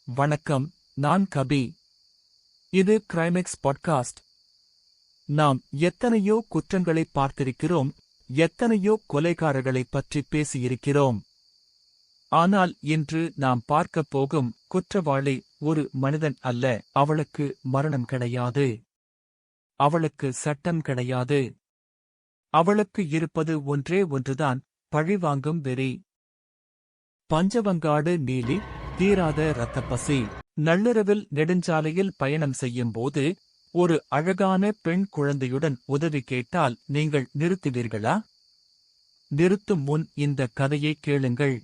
வணக்கம், நான் கபி. இது கிரைமெக்ஸ் பாட்காஸ்ட். நாம் எத்தனையோ குற்றங்களை பார்த்திருக்கிறோம், எத்தனையோ கொலைகாரர்களைப் பற்றி பேசியிருக்கிறோம். ஆனால் இன்று நாம் பார்க்கப் போகும் குற்றவாளி ஒரு மனிதன் அல்ல. அவளுக்கு மரணம் கிடையாது. அவளுக்கு சட்டம் கிடையாது. அவளுக்கு இருப்பது ஒன்றே ஒன்றுதான், பழிவாங்கும் வெறி. பஞ்சவங்காடு நீலி, தீராத இரத்தப்பசி. நள்ளிரவில் நெடுஞ்சாலையில் பயணம் செய்யும்போது ஒரு அழகான பெண் குழந்தையுடன் உதவி கேட்டால் நீங்கள் நிறுத்துவீர்களா? நிறுத்தும் முன் இந்த கதையை கேளுங்கள்.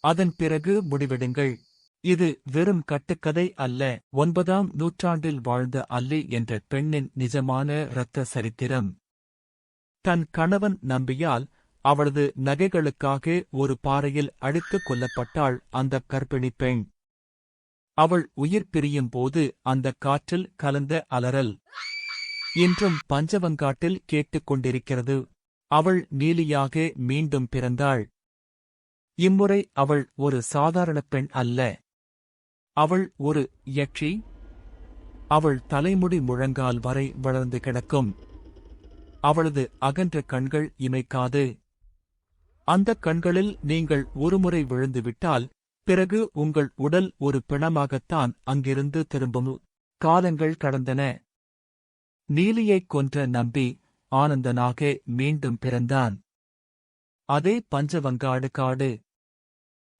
அதன் பிறகு முடிவெடுங்கள். இது வெறும் கட்டுக்கதை அல்ல. 9ஆம் நூற்றாண்டில் வாழ்ந்த அல்லி என்ற பெண்ணின் நிஜமான இரத்த சரித்திரம். தன் கணவன் நம்பியால் அவளது நகைகளுக்காக ஒரு பாறையில் அடித்துக் கொல்லப்பட்டாள் அந்தக் கர்ப்பிணி பெண். அவள் உயிர் பிரியும் போது அந்தக் காற்றில் கலந்த அலறல் இன்றும் பஞ்சவங்காட்டில் கேட்டுக் கொண்டிருக்கிறது. அவள் நீலியாக மீண்டும் பிறந்தாள். இம்முறை அவள் ஒரு சாதாரண பெண் அல்ல. அவள் ஒரு யக்ஷி. அவள் தலைமுடி முழங்கால் வரை வளர்ந்து கிடக்கும். அவளது அகன்ற கண்கள் இமைக்காது. அந்தக் கண்களில் நீங்கள் ஒருமுறை விழுந்துவிட்டால் பிறகு உங்கள் உடல் ஒரு பிணமாகத்தான் அங்கிருந்து திரும்பும். காலங்கள் கடந்தன. நீலியைக் கொன்ற நம்பி ஆனந்தனாக மீண்டும் பிறந்தான். அதே பஞ்சவங்காடு காடு.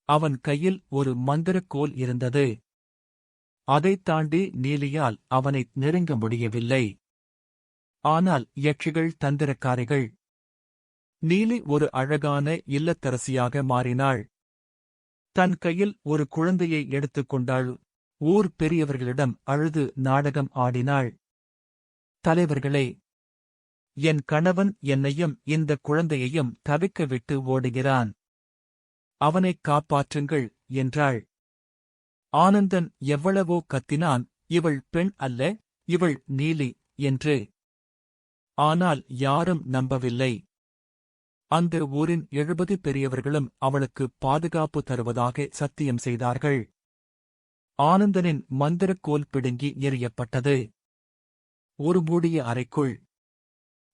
அவன் கையில் ஒரு மந்திரக்கோல் இருந்தது. அதைத் தாண்டி நீலியால் அவனை நெருங்க முடியவில்லை. ஆனால் யக்ஷிகள் தந்திரக்காரிகள். நீலி ஒரு அழகான இல்லத்தரசியாக மாறினாள். தன் கையில் ஒரு குழந்தையை எடுத்துக் கொண்டாள். ஊர் பெரியவர்களிடம் அழுது நாடகம் ஆடினாள். தலைவர்களே, என் கணவன் என்னையும் இந்த குழந்தையையும் தவிக்க விட்டு ஓடுகிறான். அவனைக் காப்பாற்றுங்கள் என்றாள். ஆனந்தன் எவ்வளவோ கத்தினான், இவள் பெண் அல்ல, இவள் நீலி என்று. ஆனால் யாரும் நம்பவில்லை. அந்த ஊரின் 70 பெரியவர்களும் அவளுக்கு பாதுகாப்பு தருவதாக சத்தியம் செய்தார்கள். ஆனந்தனின் மந்திரக்கோல் பிடுங்கி எறியப்பட்டது. ஒரு மூடிய அறைக்குள்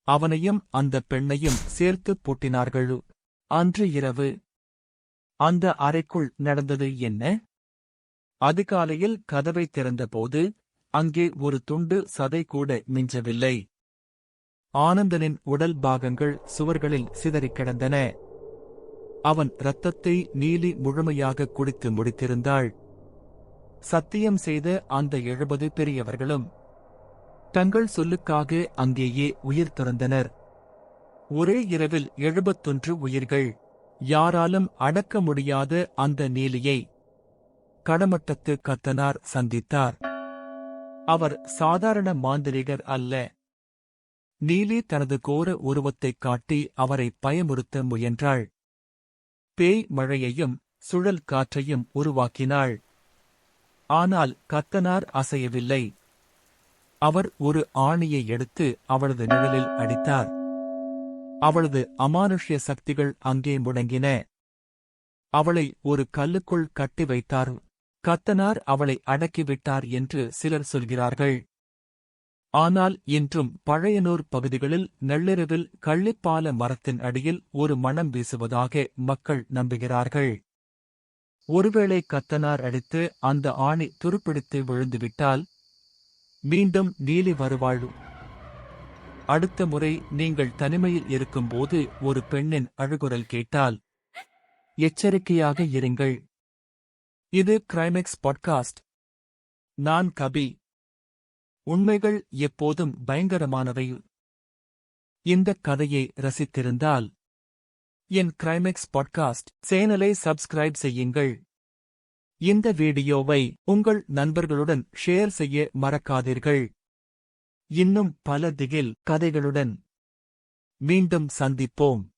அவனையும் அந்த பெண்ணையும் சேர்த்துப் பூட்டினார்கள். அன்று இரவு அந்த அறைக்குள் நடந்தது என்ன? அதிகாலையில் கதவை திறந்தபோது அங்கே ஒரு துண்டு சதை கூட மிஞ்சவில்லை. ஆனந்தனின் உடல் பாகங்கள் சுவர்களில் சிதறிக் கிடந்தன. அவன் இரத்தத்தை நீலி முழுமையாக குடித்து முடித்திருந்தாள். சத்தியம் செய்த அந்த 70 பெரியவர்களும் தங்கள் சொல்லுக்காக அங்கேயே உயிர் துறந்தனர். ஒரே இரவில் 71 உயிர்கள். யாராலும் அடக்க முடியாத அந்த நீலியை கடமட்டத்து கத்தனார் சந்தித்தார். அவர் சாதாரண மாந்திரிகர் அல்ல. நீலி தனது கோர உருவத்தைக் காட்டி அவரை பயமுறுத்த முயன்றாள். பேய் மழையையும் சுழல் காற்றையும் உருவாக்கினாள். ஆனால் கத்தனார் அசையவில்லை. அவர் ஒரு ஆணியை எடுத்து அவளது நிழலில் அடித்தார். அவளது அமானுஷ்ய சக்திகள் அங்கே முடங்கின. அவளை ஒரு கல்லுக்குள் கட்டி வைத்தார். கத்தனார் அவளை அடக்கிவிட்டார் என்று சிலர் சொல்கிறார்கள். ஆனால் இன்றும் பழையனூர் பகுதிகளில் நள்ளிரவில் கள்ளிப்பால மரத்தின் அடியில் ஒரு மணம் வீசுவதாக மக்கள் நம்புகிறார்கள். ஒருவேளை கத்தனார் அடித்து அந்த ஆணி துருப்பிடித்து விழுந்துவிட்டால் மீண்டும் நீலி வருவாள். அடுத்த முறை நீங்கள் தனிமையில் இருக்கும்போது ஒரு பெண்ணின் அழுகுரல் கேட்டால் எச்சரிக்கையாக இருங்கள். இது கிரைமெக்ஸ் பாட்காஸ்ட். நான் கபி. உண்மைகள் எப்போதும் பயங்கரமானவை. இந்தக் கதையை ரசித்திருந்தால் என் கிரைமெக்ஸ் பாட்காஸ்ட் சேனலை சப்ஸ்கிரைப் செய்யுங்கள். இந்த வீடியோவை உங்கள் நண்பர்களுடன் ஷேர் செய்ய மறக்காதீர்கள். இன்னும் பல திகில் கதைகளுடன் மீண்டும் சந்திப்போம்.